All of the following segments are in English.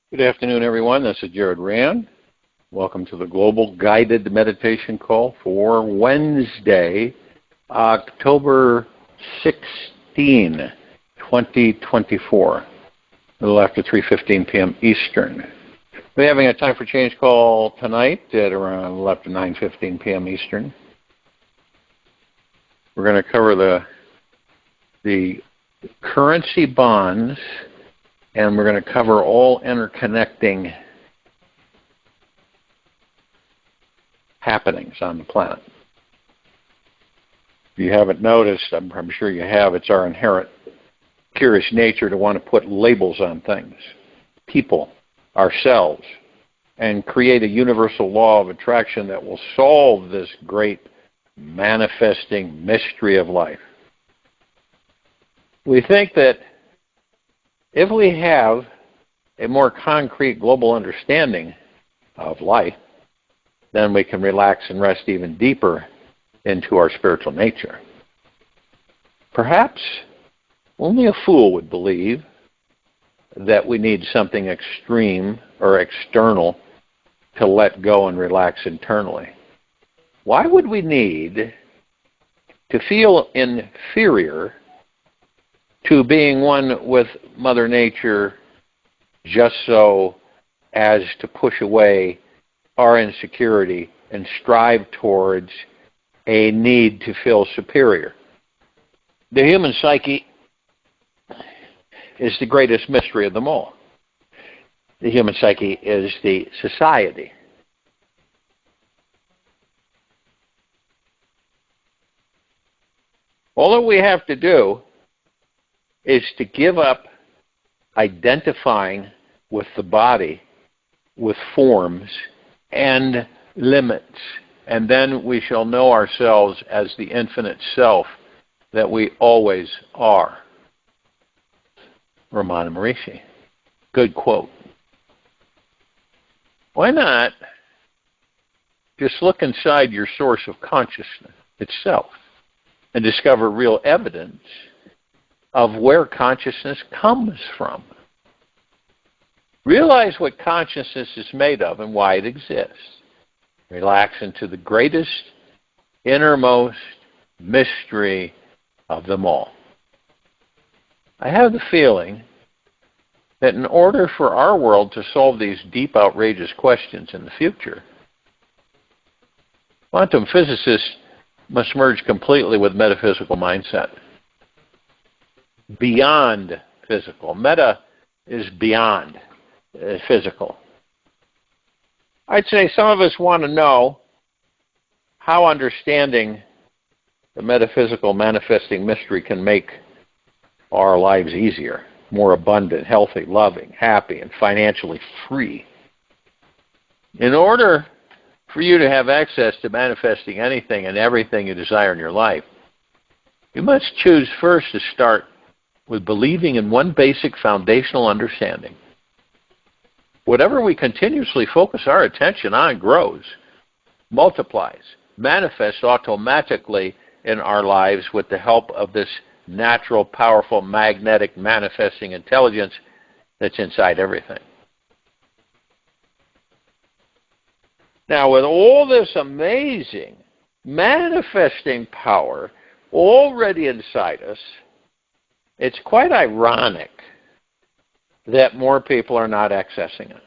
Good afternoon, everyone. This is Jared Rand. Welcome to the Global Guided Meditation Call for Wednesday, October 16, 2024, a little after 3:15 p.m. Eastern. We're having a Time for Change call tonight at around a little after 9:15 p.m. Eastern. We're going to cover the currency bonds, and we're going to cover all interconnecting happenings on the planet. If you haven't noticed, I'm sure you have, it's our inherent curious nature to want to put labels on things, people, ourselves, and create a universal law of attraction that will solve this great manifesting mystery of life. We think that if we have a more concrete global understanding of life, then we can relax and rest even deeper into our spiritual nature. Perhaps only a fool would believe that we need something extreme or external to let go and relax internally. Why would we need to feel inferior to being one with Mother Nature just so as to push away our insecurity and strive towards a need to feel superior? The human psyche is the greatest mystery of them all. The human psyche is the society. All that we have to do is to give up identifying with the body, with forms and limits, and then we shall know ourselves as the infinite self that we always are. Ramana Maharishi. Good quote. Why not just look inside your source of consciousness itself and discover real evidence of where consciousness comes from? Realize what consciousness is made of and why it exists. Relax into the greatest, innermost mystery of them all. I have the feeling that in order for our world to solve these deep, outrageous questions in the future, quantum physicists must merge completely with metaphysical mindset. Beyond physical. Meta is beyond physical. I'd say some of us want to know how understanding the metaphysical manifesting mystery can make our lives easier, more abundant, healthy, loving, happy, and financially free. In order for you to have access to manifesting anything and everything you desire in your life, you must choose first to start with believing in one basic foundational understanding. Whatever we continuously focus our attention on grows, multiplies, manifests automatically in our lives with the help of this natural, powerful, magnetic, manifesting intelligence that's inside everything. Now, with all this amazing manifesting power already inside us, it's quite ironic that more people are not accessing it.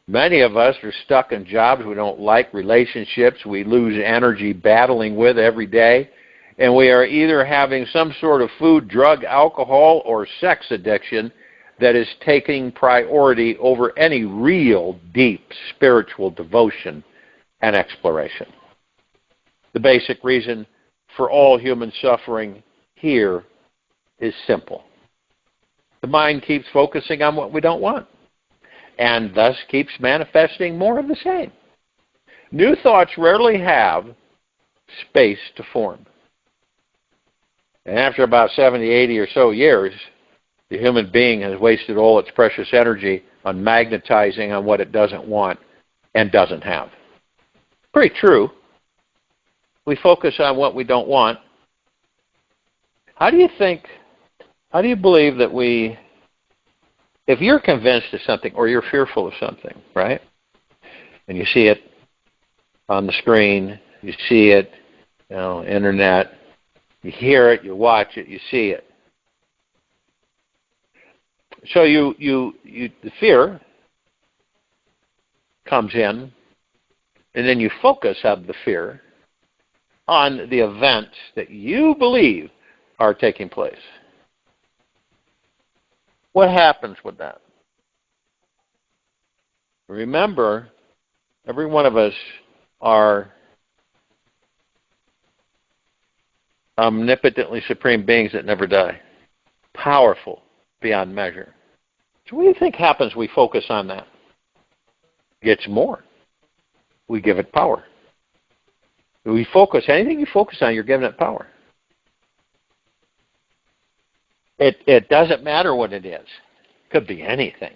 Many of us are stuck in jobs we don't like, relationships we lose energy battling with every day, and we are either having some sort of food, drug, alcohol, or sex addiction that is taking priority over any real, deep spiritual devotion and exploration. The basic reason for all human suffering here is simple. The mind keeps focusing on what we don't want, and thus keeps manifesting more of the same. New thoughts rarely have space to form. And after about 70, 80 or so years, the human being has wasted all its precious energy on magnetizing on what it doesn't want and doesn't have. Pretty true. We focus on what we don't want. How do you believe that we If you're convinced of something or you're fearful of something, right? And you see it on the screen, you see it, internet, you hear it, you watch it, you see it. So the fear comes in, and then you focus on the fear on the events that you believe are taking place. What happens with that? Remember, every one of us are omnipotently supreme beings that never die. Powerful beyond measure. So what do you think happens when we focus on that? It gets more. We give it power. We focus, anything you focus on, you're giving it power. It doesn't matter what it is. It could be anything.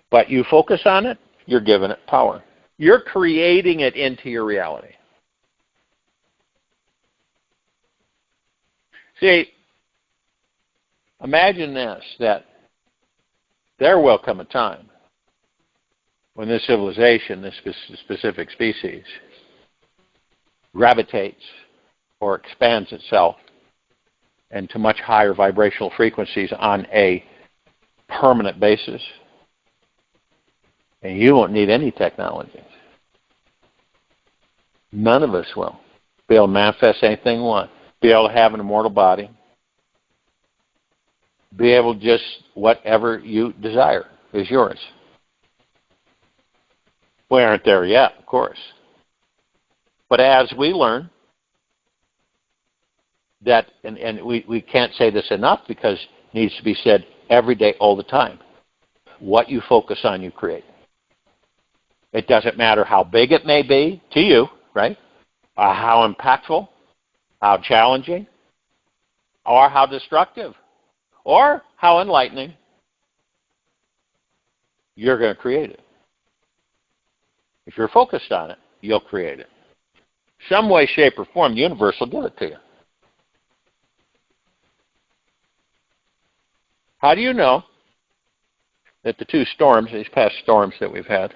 But you focus on it, you're giving it power. You're creating it into your reality. See, imagine this, that there will come a time when this civilization, this specific species, gravitates or expands itself into much higher vibrational frequencies on a permanent basis. And you won't need any technology. None of us will be able to manifest anything we want. Be able to have an immortal body. Be able to just whatever you desire is yours. We aren't there yet, of course. But as we learn that, and we can't say this enough because it needs to be said every day, all the time. What you focus on, you create. It doesn't matter how big it may be to you, right? How impactful, how challenging, or how destructive, or how enlightening. You're going to create it. If you're focused on it, you'll create it. Some way, shape, or form, the universe will give it to you. How do you know that the two storms, these past storms that we've had,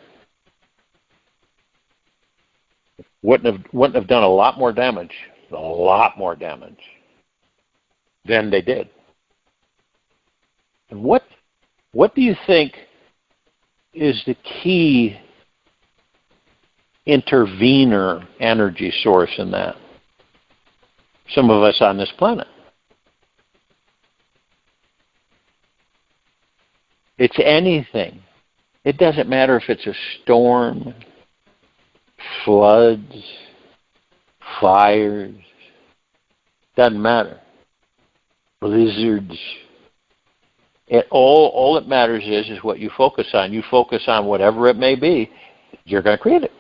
wouldn't have done a lot more damage than they did? And what do you think is the key intervener energy source in that? Some of us on this planet. It's anything. It doesn't matter if it's a storm, floods, fires. Doesn't matter. Blizzards. All it matters is what you focus on. You focus on whatever it may be, you're going to create it.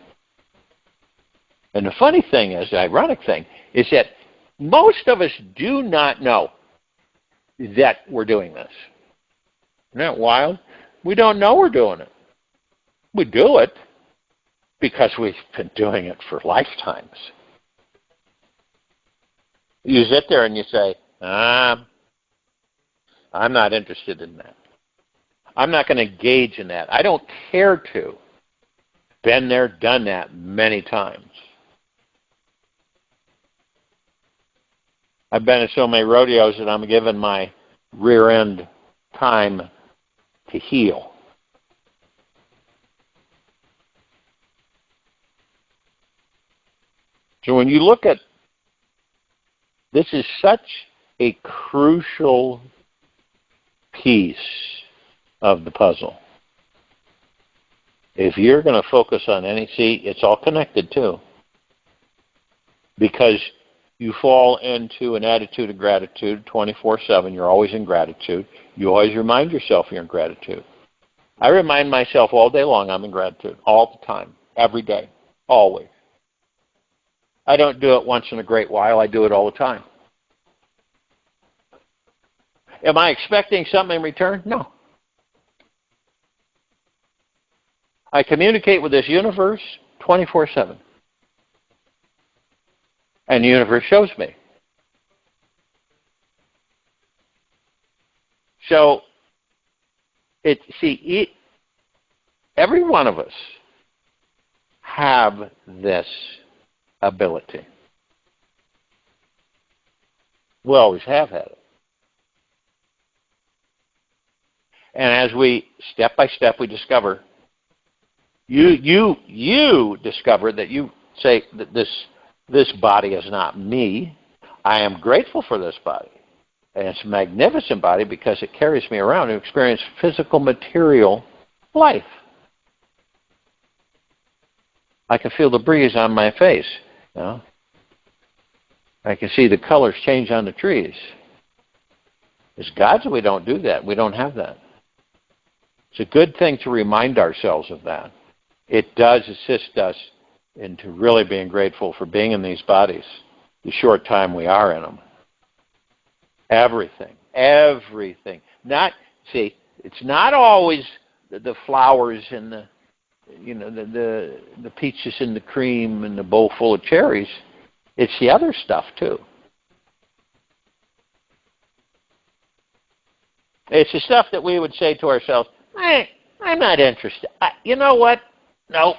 And the funny thing is, the ironic thing, is that most of us do not know that we're doing this. Isn't that wild? We don't know we're doing it. We do it because we've been doing it for lifetimes. You sit there and you say, I'm not interested in that. I'm not going to engage in that. I don't care to. Been there, done that many times. I've been to so many rodeos that I'm giving my rear end time to heal. So when you look at, this is such a crucial piece of the puzzle. If you're going to focus on any, see, it's all connected too. Because you fall into an attitude of gratitude 24/7. You're always in gratitude. You always remind yourself you're in gratitude. I remind myself all day long I'm in gratitude. All the time. Every day. Always. I don't do it once in a great while. I do it all the time. Am I expecting something in return? No. I communicate with this universe 24/7. And the universe shows me. So, every one of us have this ability. We always have had it. And as we, step by step, we discover, you discover that you say that this body is not me. I am grateful for this body. And it's a magnificent body because it carries me around to experience physical, material life. I can feel the breeze on my face. You know? I can see the colors change on the trees. As gods, we don't do that. We don't have that. It's a good thing to remind ourselves of that. It does assist us into really being grateful for being in these bodies, the short time we are in them. Everything. It's not always the flowers and the peaches and the cream and the bowl full of cherries. It's the other stuff too. It's the stuff that we would say to ourselves, I'm not interested. You know what? Nope.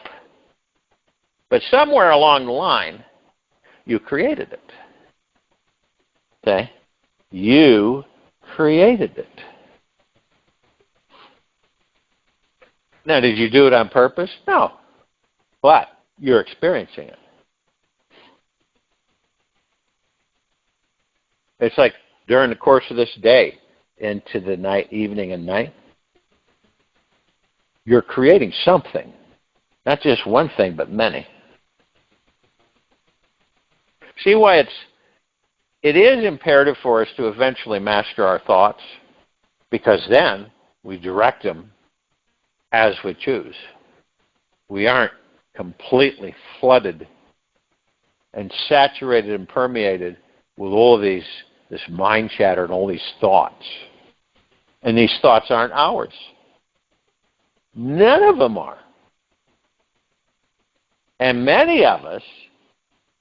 But somewhere along the line, you created it. Okay? You created it. Now, did you do it on purpose? No. But you're experiencing it. It's like during the course of this day into the night, evening and night, you're creating something. Not just one thing, but many. See why it is imperative for us to eventually master our thoughts, because then we direct them as we choose. We aren't completely flooded and saturated and permeated with all of this mind chatter and all these thoughts. And these thoughts aren't ours. None of them are. And many of us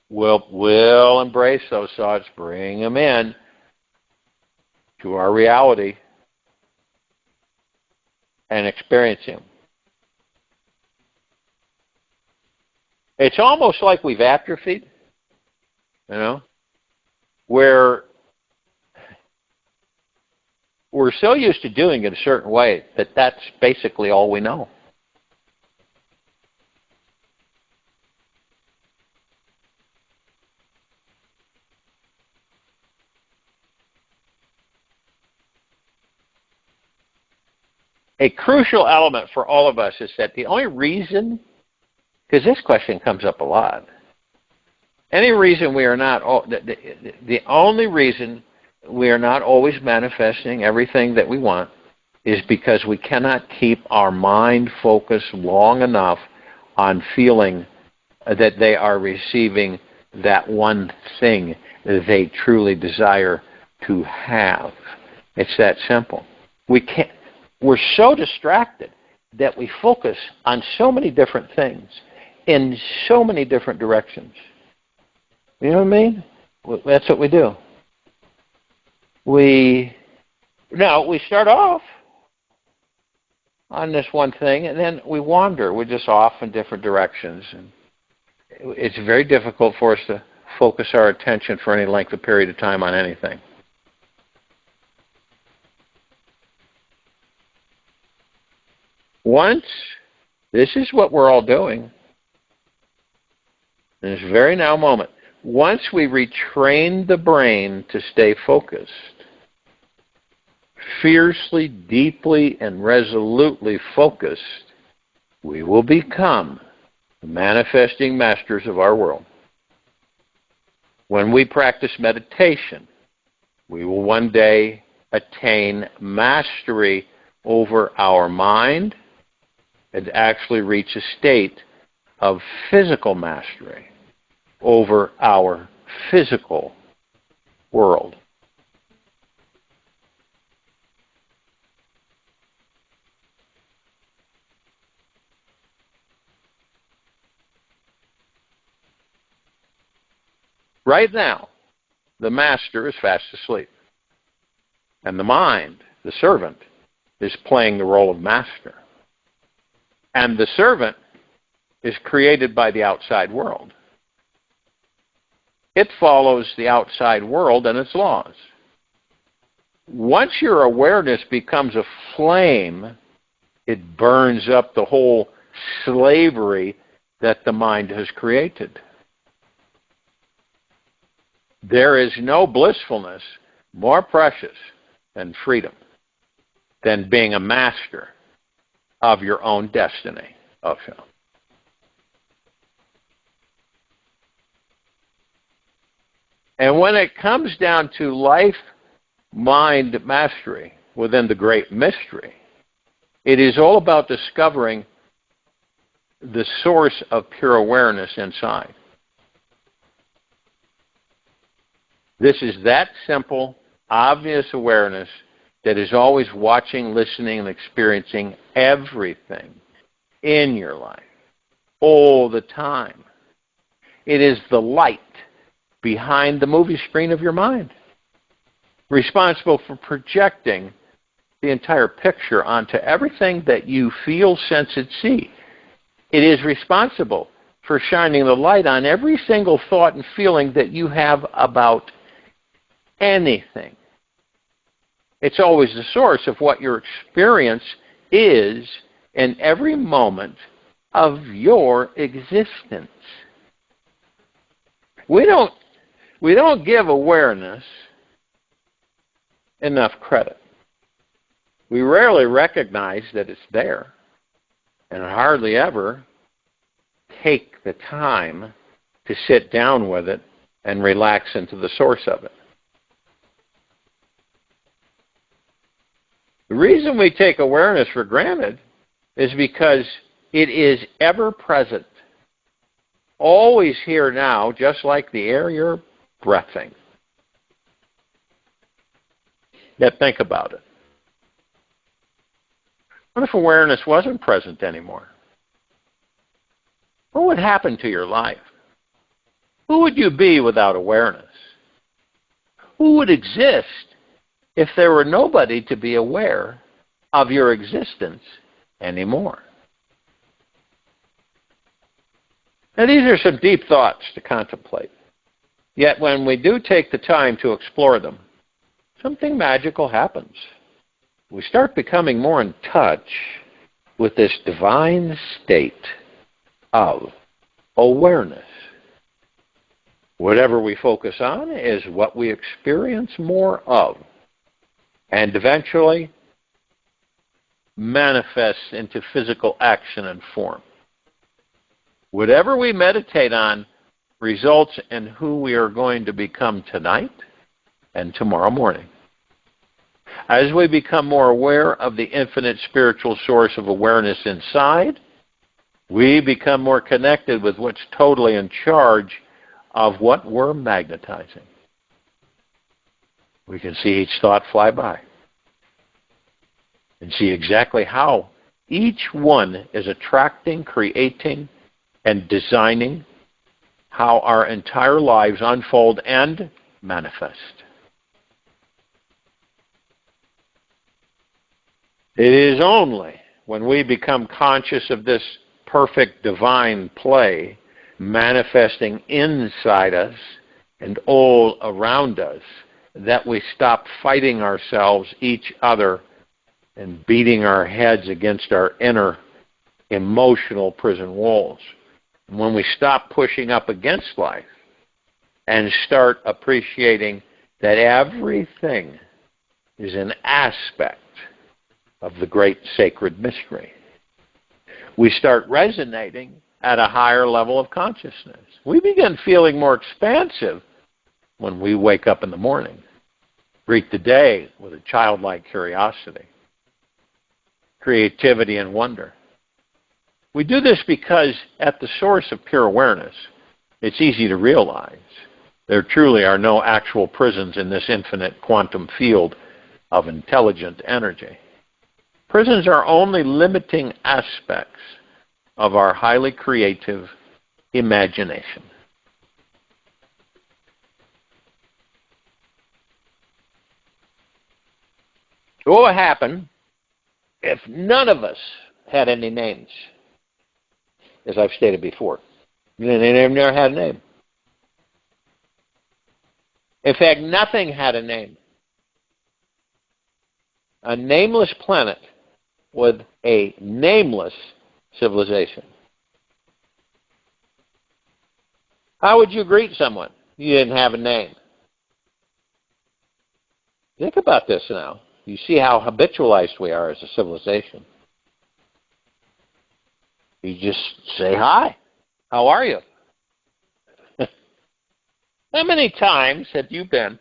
will embrace those thoughts, bring them in to our reality, and experience them. It's almost like we've atrophied, where we're so used to doing it a certain way that that's basically all we know. A crucial element for all of us is that the only reason, because this question comes up a lot, the only reason we are not always manifesting everything that we want is because we cannot keep our mind focused long enough on feeling that they are receiving that one thing that they truly desire to have. It's that simple. We're so distracted that we focus on so many different things in so many different directions. You know what I mean? That's what we do. We start off on this one thing, and then we wander. We're just off in different directions. And it's very difficult for us to focus our attention for any length of period of time on anything. Once, this is what we're all doing in this very now moment. Once we retrain the brain to stay focused, fiercely, deeply, and resolutely focused, we will become the manifesting masters of our world. When we practice meditation, we will one day attain mastery over our mind and actually reach a state of physical mastery over our physical world. Right now, the master is fast asleep. And the mind, the servant, is playing the role of master. And the servant is created by the outside world. It follows the outside world and its laws. Once your awareness becomes a flame, it burns up the whole slavery that the mind has created. There is no blissfulness more precious than freedom, than being a master of your own destiny. Okay. And when it comes down to life-mind mastery within the great mystery, it is all about discovering the source of pure awareness inside. This is that simple, obvious awareness that is always watching, listening, and experiencing everything in your life, all the time. It is the light behind the movie screen of your mind, responsible for projecting the entire picture onto everything that you feel, sense, and see. It is responsible for shining the light on every single thought and feeling that you have about anything. It's always the source of what your experience is in every moment of your existence. We don't give awareness enough credit. We rarely recognize that it's there, and hardly ever take the time to sit down with it and relax into the source of it. The reason we take awareness for granted is because it is ever present, always here now, just like the air you're breathing. Yet think about it. What if awareness wasn't present anymore? What would happen to your life? Who would you be without awareness? Who would exist if there were nobody to be aware of your existence anymore? Now, these are some deep thoughts to contemplate. Yet when we do take the time to explore them, something magical happens. We start becoming more in touch with this divine state of awareness. Whatever we focus on is what we experience more of, and eventually manifests into physical action and form. Whatever we meditate on results in who we are going to become tonight and tomorrow morning. As we become more aware of the infinite spiritual source of awareness inside, we become more connected with what's totally in charge of what we're magnetizing. We can see each thought fly by and see exactly how each one is attracting, creating, and designing how our entire lives unfold and manifest. It is only when we become conscious of this perfect divine play manifesting inside us and all around us that we stop fighting ourselves, each other, and beating our heads against our inner emotional prison walls. And when we stop pushing up against life and start appreciating that everything is an aspect of the great sacred mystery, we start resonating at a higher level of consciousness. We begin feeling more expansive when we wake up in the morning. Greet the day with a childlike curiosity, creativity, and wonder. We do this because at the source of pure awareness, it's easy to realize there truly are no actual prisons in this infinite quantum field of intelligent energy. Prisons are only limiting aspects of our highly creative imagination. What will happen if none of us had any names, as I've stated before, they never had a name. In fact, nothing had a name. A nameless planet with a nameless civilization. How would you greet someone? You didn't have a name. Think about this now. You see how habitualized we are as a civilization. You just say hi. How are you? How many times have you been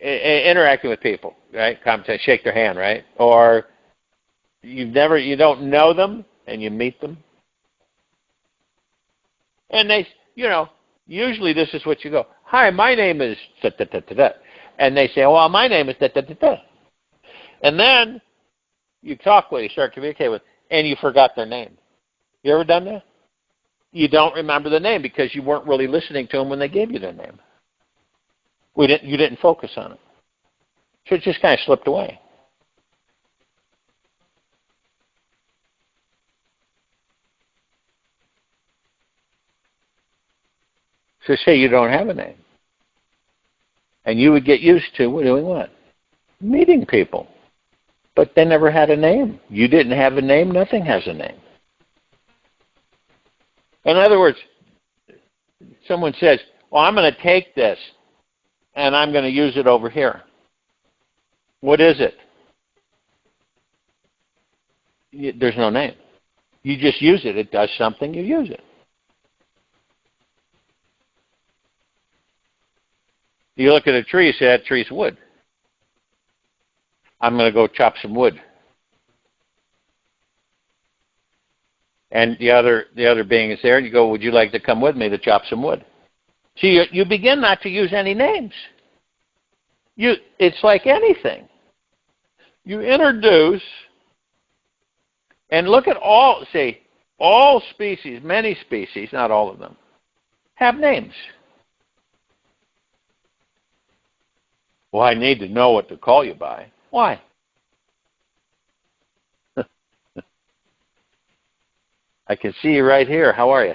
interacting with people, right? Come to shake their hand, right? Or you don't know them and you meet them. And they, usually this is what you go, hi, my name is da-da-da-da-da. And they say, well, my name is da-da-da-da. And then you talk with, you start communicating with, and you forgot their name. You ever done that? You don't remember the name because you weren't really listening to them when they gave you their name. You didn't focus on it. So it just kind of slipped away. So say you don't have a name. And you would get used to doing what? Meeting people. But they never had a name. You didn't have a name, nothing has a name. In other words, someone says, well, I'm going to take this and I'm going to use it over here. What is it? There's no name. You just use it. It does something, you use it. You look at a tree, you say, that tree's wood. I'm going to go chop some wood. And the other being is there, and you go, would you like to come with me to chop some wood? See, you begin not to use any names. It's like anything. You introduce, and look at all species, many species, not all of them, have names. Well, I need to know what to call you by. Why? I can see you right here. How are you?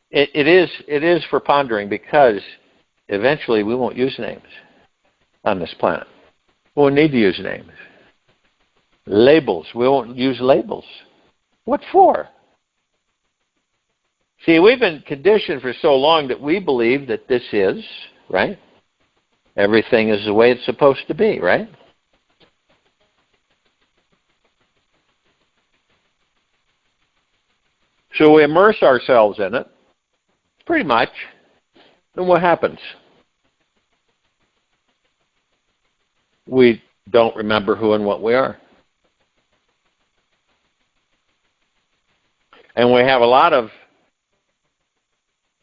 It is for pondering because eventually we won't use names on this planet. We won't need to use names. Labels. We won't use labels. What for? See, we've been conditioned for so long that we believe that this is, right? Everything is the way it's supposed to be, right? So we immerse ourselves in it, pretty much. Then what happens? We don't remember who and what we are. And we have a lot of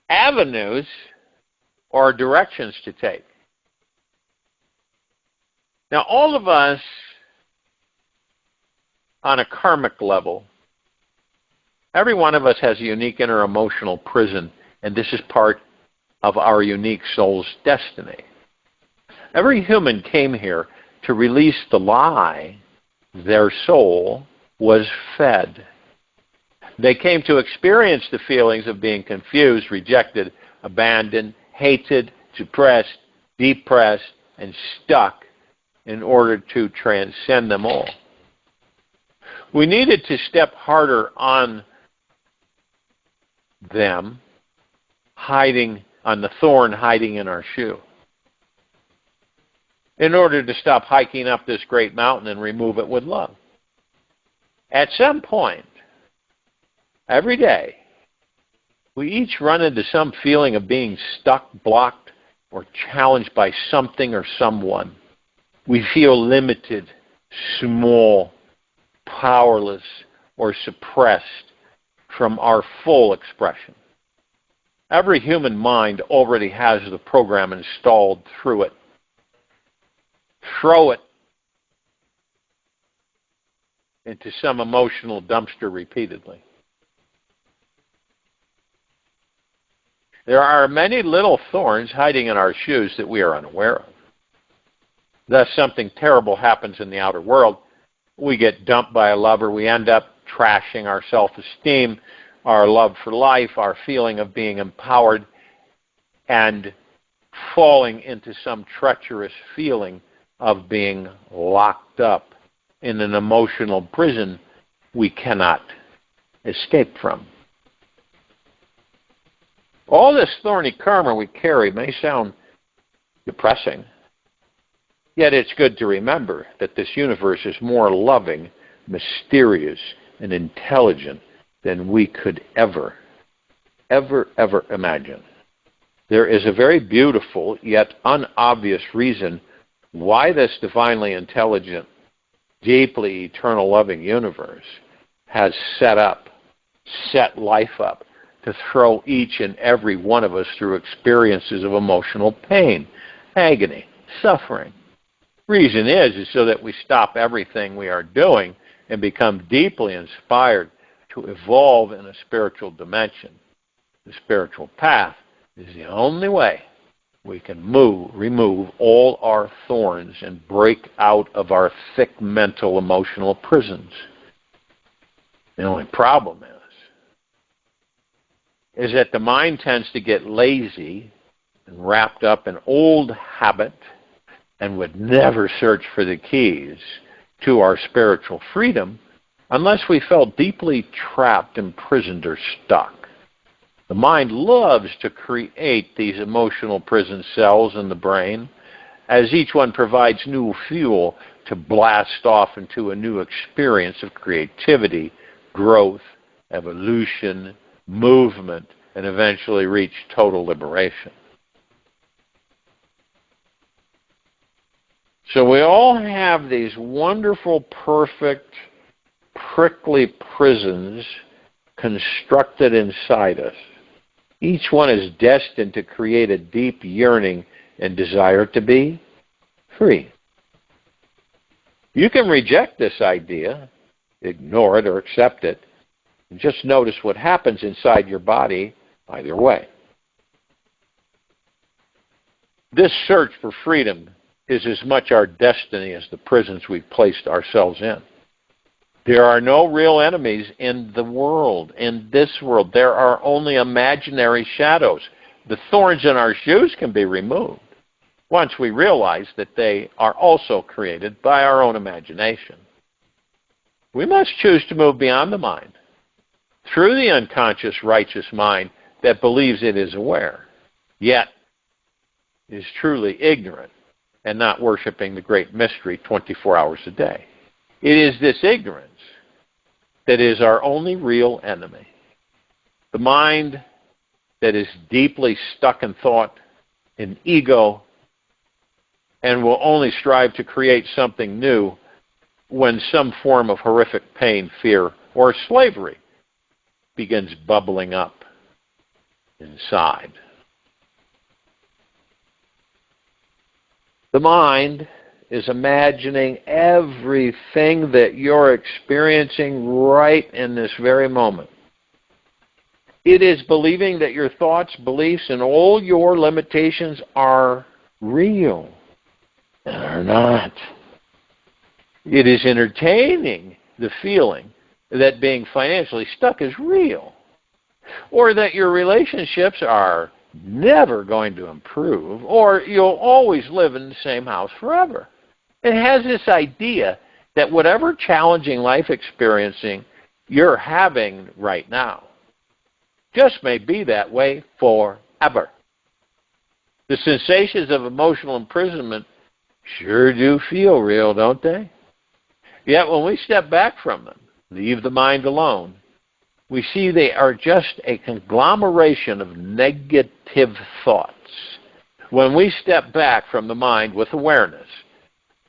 avenues or directions to take. Now, all of us on a karmic level, every one of us has a unique inner emotional prison, and this is part of our unique soul's destiny. Every human came here to release the lie their soul was fed. They came to experience the feelings of being confused, rejected, abandoned, hated, suppressed, depressed, and stuck in order to transcend them all. We needed to step harder on them, hiding on the thorn hiding in our shoe, in order to stop hiking up this great mountain and remove it with love. At some point, every day, we each run into some feeling of being stuck, blocked, or challenged by something or someone. We feel limited, small, powerless, or suppressed from our full expression. Every human mind already has the program installed through it. Throw it into some emotional dumpster repeatedly. There are many little thorns hiding in our shoes that we are unaware of. Thus, something terrible happens in the outer world. We get dumped by a lover. We end up trashing our self-esteem, our love for life, our feeling of being empowered, and falling into some treacherous feeling of being locked up in an emotional prison we cannot escape from. All this thorny karma we carry may sound depressing, yet it's good to remember that this universe is more loving, mysterious, and intelligent than we could ever imagine. There is a very beautiful yet unobvious reason why this divinely intelligent, deeply eternal loving universe has set life up to throw each and every one of us through experiences of emotional pain, agony, suffering. Reason is so that we stop everything we are doing and become deeply inspired to evolve in a spiritual dimension. The spiritual path is the only way we can remove all our thorns and break out of our thick mental emotional prisons. The only problem is that the mind tends to get lazy and wrapped up in old habit and would never search for the keys to our spiritual freedom unless we felt deeply trapped, imprisoned, or stuck. The mind loves to create these emotional prison cells in the brain, as each one provides new fuel to blast off into a new experience of creativity, growth, evolution, movement, and eventually reach total liberation. So we all have these wonderful, perfect, prickly prisons constructed inside us. Each one is destined to create a deep yearning and desire to be free. You can reject this idea, ignore it, or accept it, and just notice what happens inside your body either way. This search for freedom is as much our destiny as the prisons we've placed ourselves in. There are no real enemies in the world, in this world. There are only imaginary shadows. The thorns in our shoes can be removed once we realize that they are also created by our own imagination. We must choose to move beyond the mind, through the unconscious righteous mind that believes it is aware, yet is truly ignorant and not worshiping the great mystery 24 hours a day. It is this ignorance that is our only real enemy. The mind that is deeply stuck in thought, in ego, and will only strive to create something new when some form of horrific pain, fear, or slavery begins bubbling up inside. The mind is imagining everything that you're experiencing right in this very moment. It is believing that your thoughts, beliefs, and all your limitations are real and are not. It is entertaining the feeling that being financially stuck is real, or that your relationships are never going to improve, or you'll always live in the same house forever. It has this idea that whatever challenging life experiencing you're having right now just may be that way forever. The sensations of emotional imprisonment sure do feel real, don't they? Yet when we step back from them, leave the mind alone, we see they are just a conglomeration of negative thoughts. When we step back from the mind with awareness,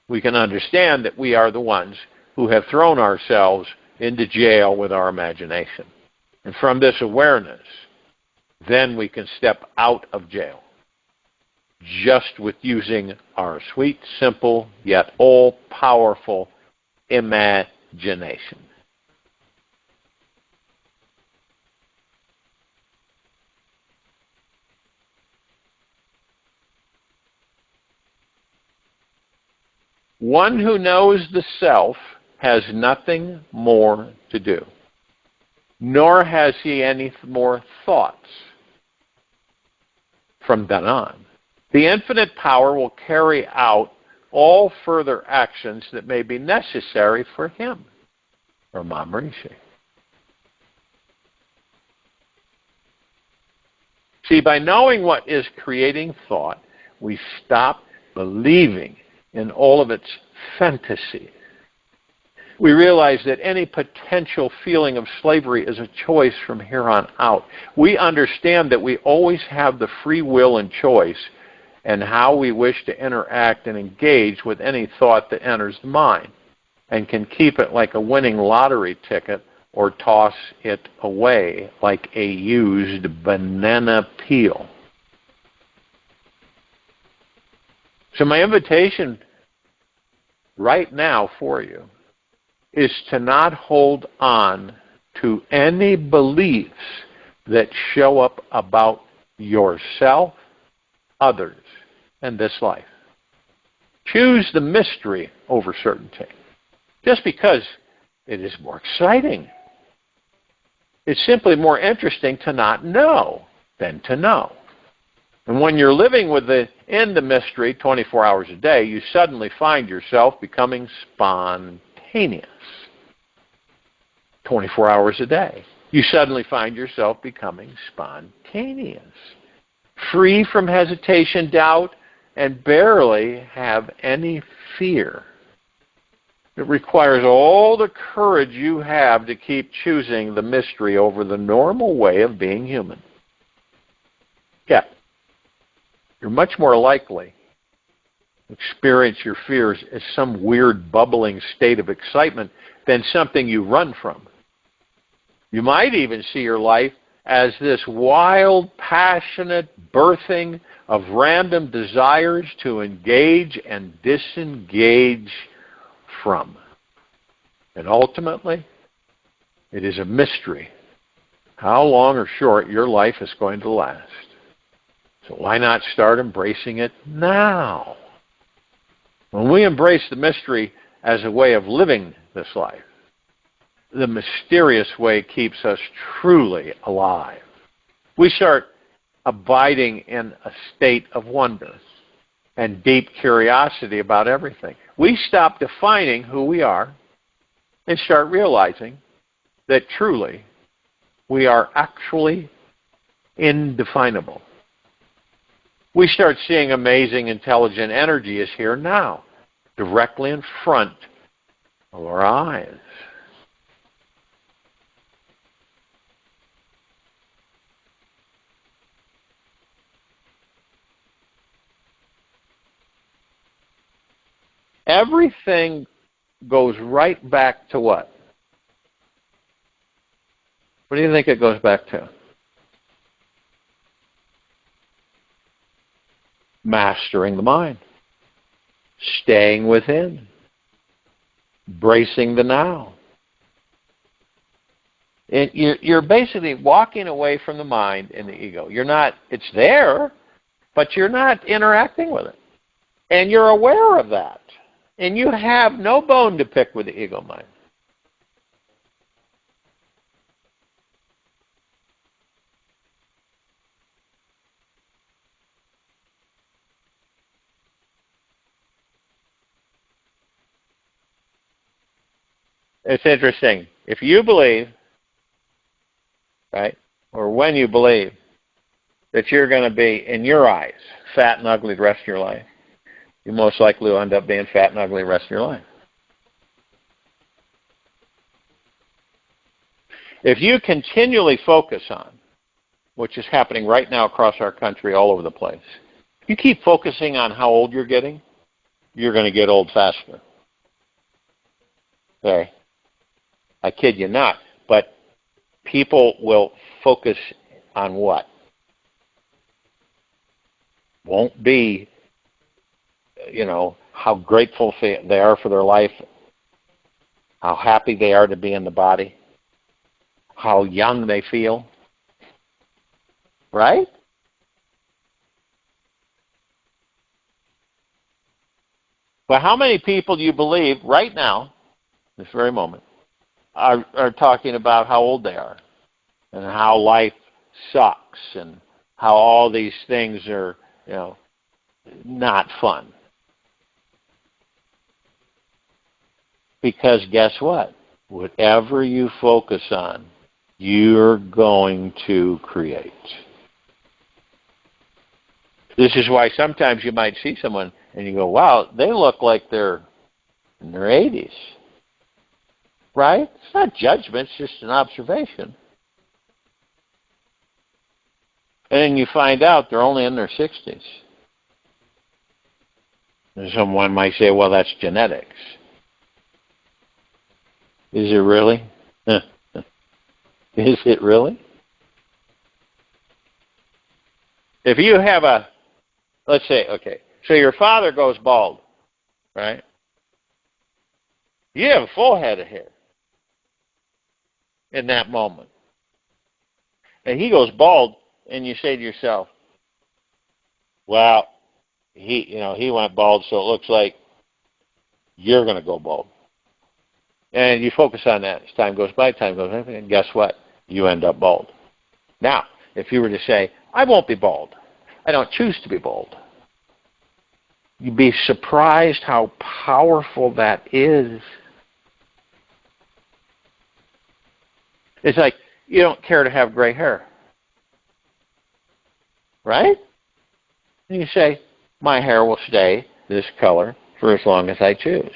we can understand that we are the ones who have thrown ourselves into jail with our imagination. And from this awareness, then we can step out of jail, just with using our sweet, simple, yet all-powerful imagination. One who knows the self has nothing more to do, nor has he any more thoughts from then on. The infinite power will carry out all further actions that may be necessary for him or Maharishi. See, by knowing what is creating thought, we stop believing in all of its fantasy. We realize that any potential feeling of slavery is a choice from here on out. We understand that we always have the free will and choice and how we wish to interact and engage with any thought that enters the mind, and can keep it like a winning lottery ticket or toss it away like a used banana peel. So my invitation right now for you is to not hold on to any beliefs that show up about yourself, others, and this life. Choose the mystery over certainty, just because it is more exciting. It's simply more interesting to not know than to know. And when you're living in the mystery 24 hours a day, you suddenly find yourself becoming spontaneous. 24 hours a day. You suddenly find yourself becoming spontaneous. Free from hesitation, doubt, and barely have any fear. It requires all the courage you have to keep choosing the mystery over the normal way of being human. Yeah. You're much more likely to experience your fears as some weird bubbling state of excitement than something you run from. You might even see your life as this wild, passionate birthing of random desires to engage and disengage from. And ultimately, it is a mystery how long or short your life is going to last. So why not start embracing it now? When we embrace the mystery as a way of living this life, the mysterious way keeps us truly alive. We start abiding in a state of wonder and deep curiosity about everything. We stop defining who we are and start realizing that truly we are actually indefinable. We start seeing amazing, intelligent energy is here now, directly in front of our eyes. Everything goes right back to what? What do you think it goes back to? Mastering the mind. Staying within. Bracing the now. You're basically walking away from the mind and the ego. You're not, it's there, but you're not interacting with it. And you're aware of that. And you have no bone to pick with the ego mind. It's interesting. If you believe, right, or when you believe that you're going to be, in your eyes, fat and ugly the rest of your life, you most likely will end up being fat and ugly the rest of your life. If you continually focus on, which is happening right now across our country all over the place, if you keep focusing on how old you're getting, you're going to get old faster. Okay. I kid you not. But people will focus on what? Won't be, how grateful they are for their life, how happy they are to be in the body, how young they feel. Right? But how many people do you believe right now, this very moment, are talking about how old they are and how life sucks and how all these things are, not fun? Because guess what? Whatever you focus on, you're going to create. This is why sometimes you might see someone and you go, wow, they look like they're in their 80s. Right? It's not judgment, it's just an observation. And then you find out they're only in their 60s. And someone might say, well, that's genetics. Is it really? Is it really? If you have let's say, okay, so your father goes bald, right? You have a full head of hair in that moment. And he goes bald, and you say to yourself, well, he went bald, so it looks like you're going to go bald. And you focus on that. As time goes by, and guess what? You end up bald. Now, if you were to say, I won't be bald. I don't choose to be bald. You'd be surprised how powerful that is. It's like you don't care to have gray hair. Right? And you say, my hair will stay this color for as long as I choose.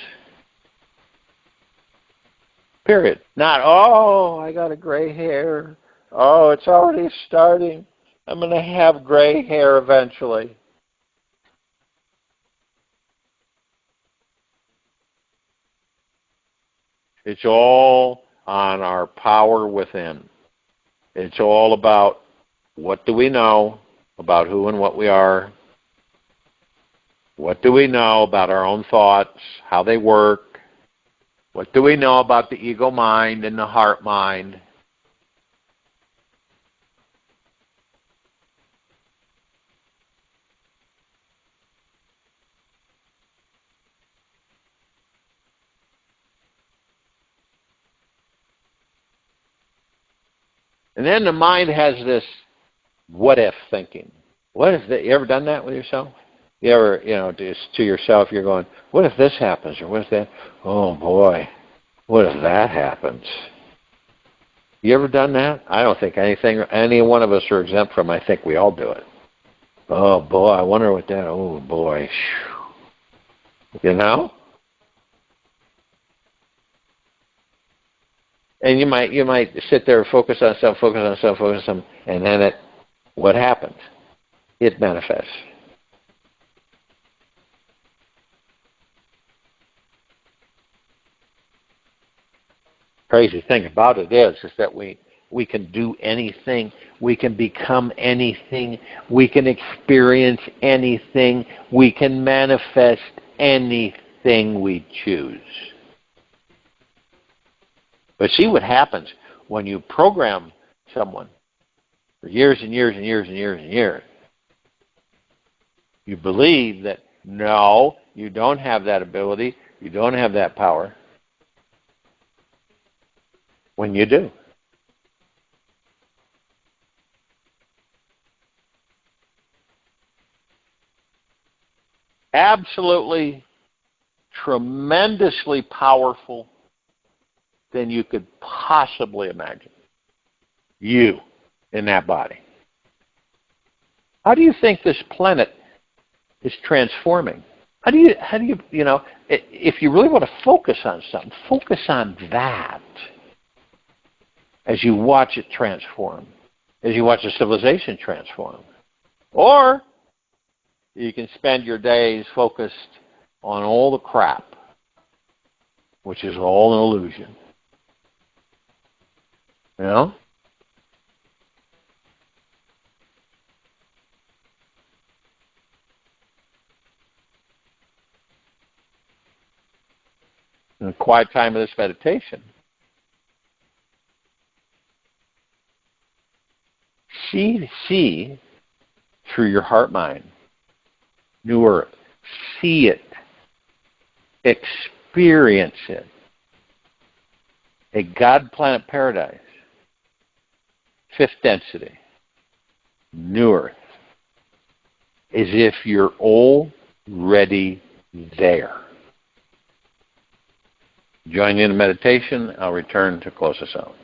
Period. Not, oh, I got a gray hair. Oh, it's already starting. I'm going to have gray hair eventually. It's all on our power within. It's all about what do we know about who and what we are. What do we know about our own thoughts, how they work. What do we know about the ego mind and the heart mind? And then the mind has this what if thinking. What if that? You ever done that with yourself? You ever, just to yourself, you're going, what if this happens? Or what if that? Oh boy, what if that happens? You ever done that? I don't think any one of us are exempt from. I think we all do it. Oh boy, I wonder what that. Oh boy, you know. And you might sit there and focus on something, and then what happens? It manifests. Crazy thing about it is that we can do anything, we can become anything, we can experience anything, we can manifest anything we choose. But see what happens when you program someone for years and years and years and years and years. You believe that, no, you don't have that ability, you don't have that power. When you do. Absolutely, tremendously powerful than you could possibly imagine. You in that body. How do you think this planet is transforming? How do you, if you really want to focus on something, focus on that as you watch it transform, as you watch a civilization transform. Or you can spend your days focused on all the crap, which is all an illusion. You know? In the quiet time of this meditation, see through your heart mind, New Earth. See it experience it. A God planet paradise, fifth density, New Earth, as if you're already there. Join in the meditation. I'll return to close us out.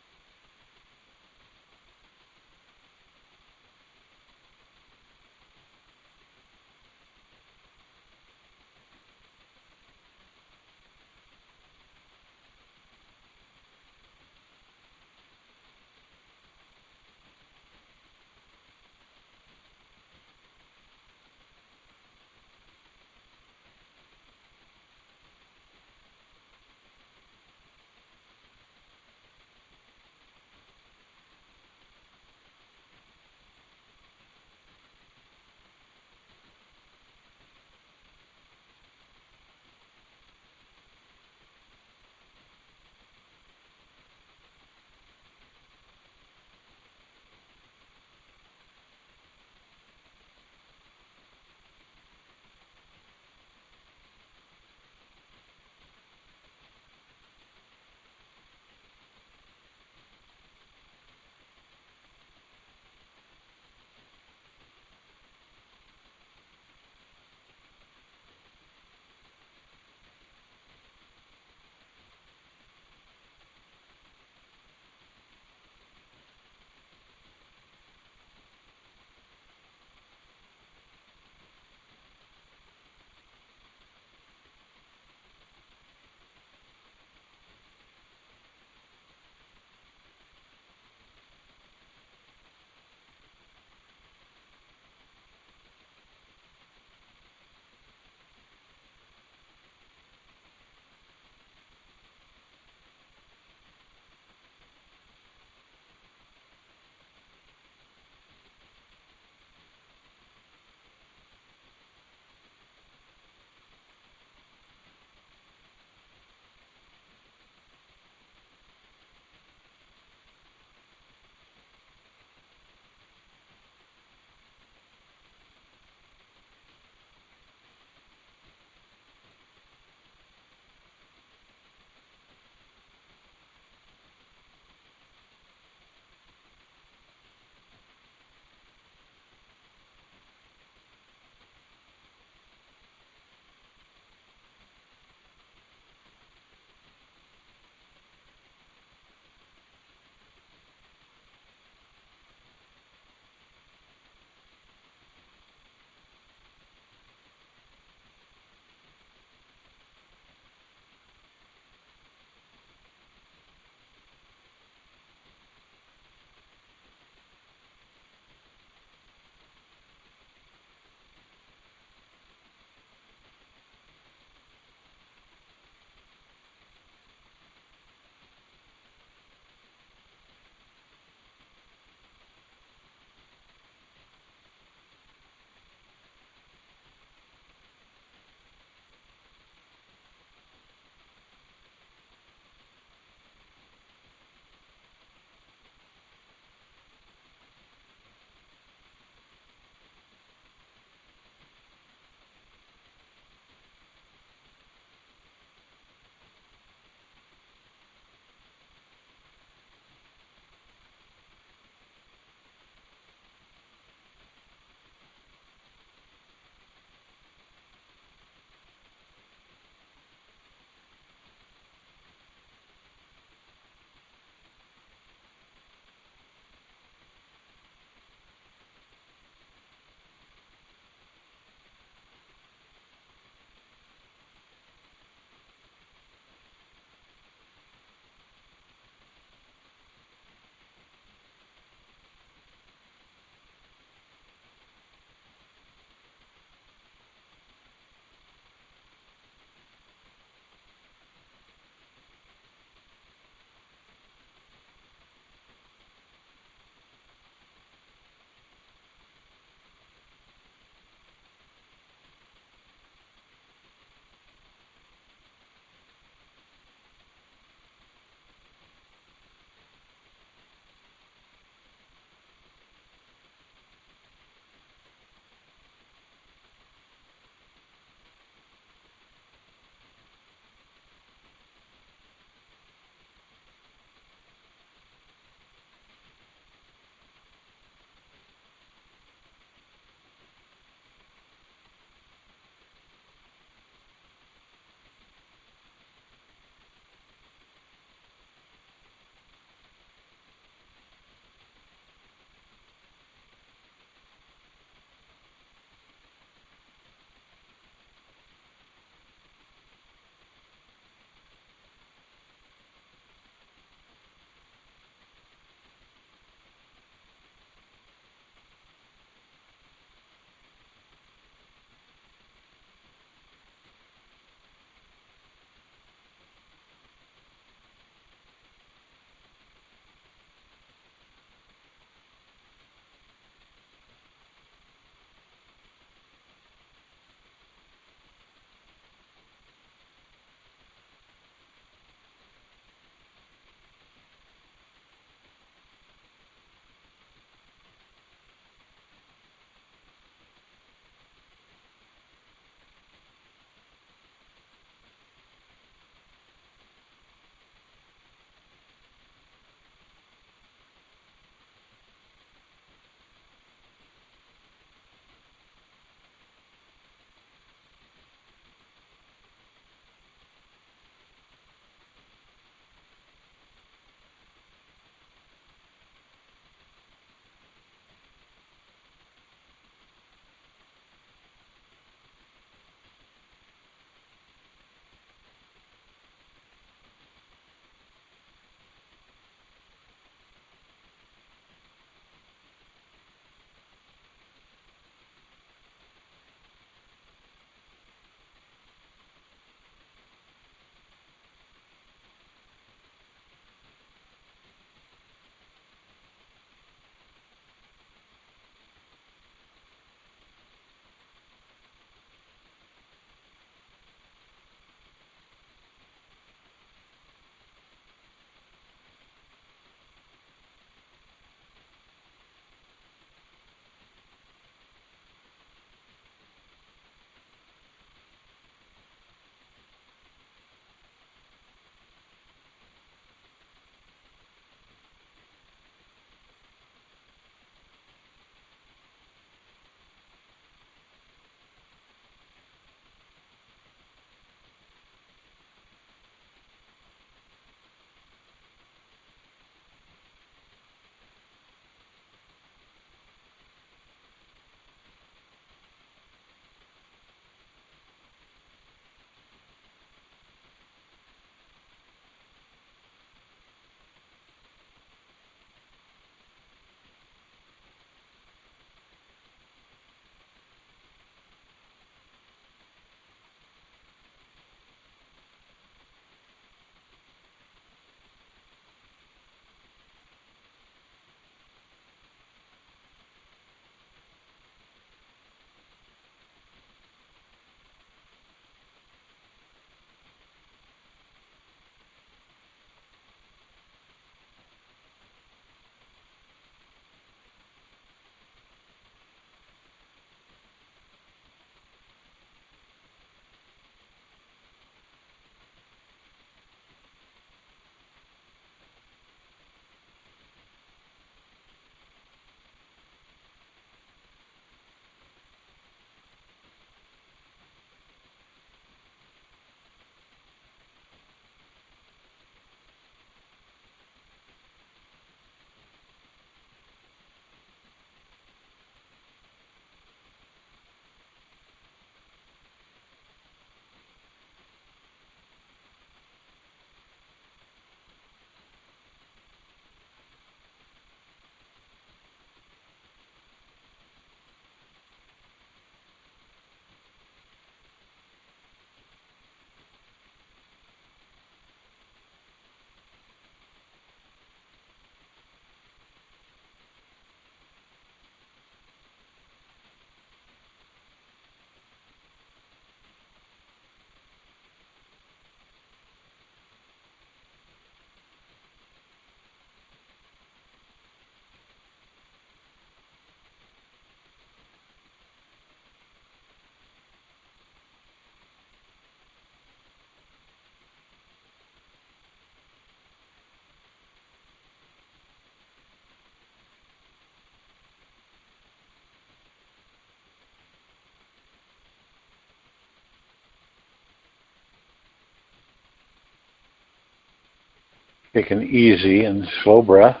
Take an easy and slow breath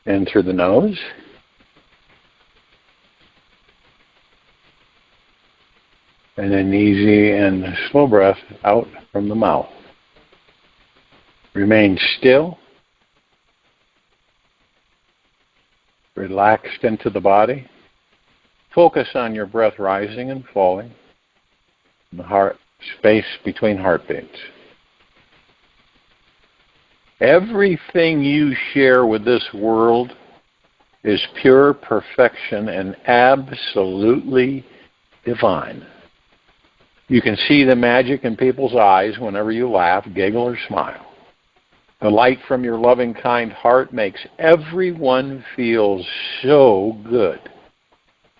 in through the nose. And an easy and slow breath out from the mouth. Remain still. Relaxed into the body. Focus on your breath rising and falling. The heart space between heartbeats. Everything you share with this world is pure perfection and absolutely divine. You can see the magic in people's eyes whenever you laugh, giggle, or smile. The light from your loving, kind heart makes everyone feel so good.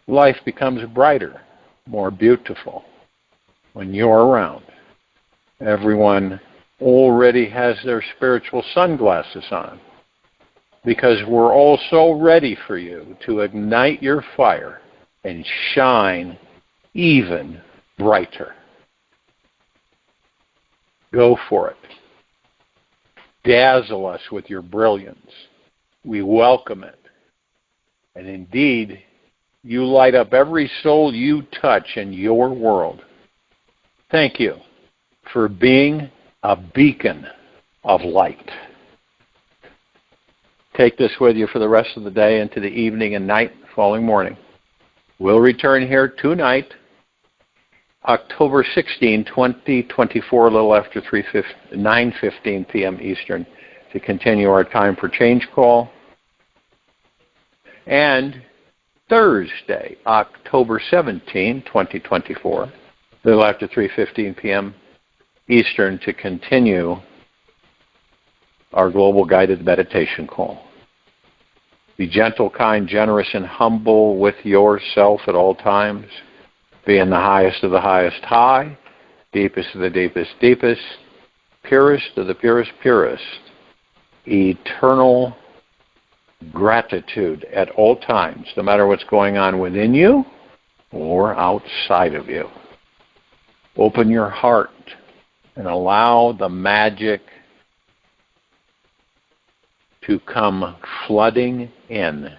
Life becomes brighter, more beautiful when you're around. Everyone already has their spiritual sunglasses on because we're all so ready for you to ignite your fire and shine even brighter. Go for it. Dazzle us with your brilliance. We welcome it. And indeed, you light up every soul you touch in your world. Thank you for being a beacon of light. Take this with you for the rest of the day into the evening and night, following morning. We'll return here tonight, October 16, 2024, a little after 9:15 p.m. Eastern, to continue our Time for Change call. And Thursday, October 17, 2024, a little after 3:15 p.m. Eastern, to continue our global guided meditation call. Be gentle, kind, generous, and humble with yourself at all times. Be in the highest of the highest high, deepest of the deepest deepest, purest of the purest purest. Eternal gratitude at all times, no matter what's going on within you or outside of you. Open your heart and allow the magic to come flooding in.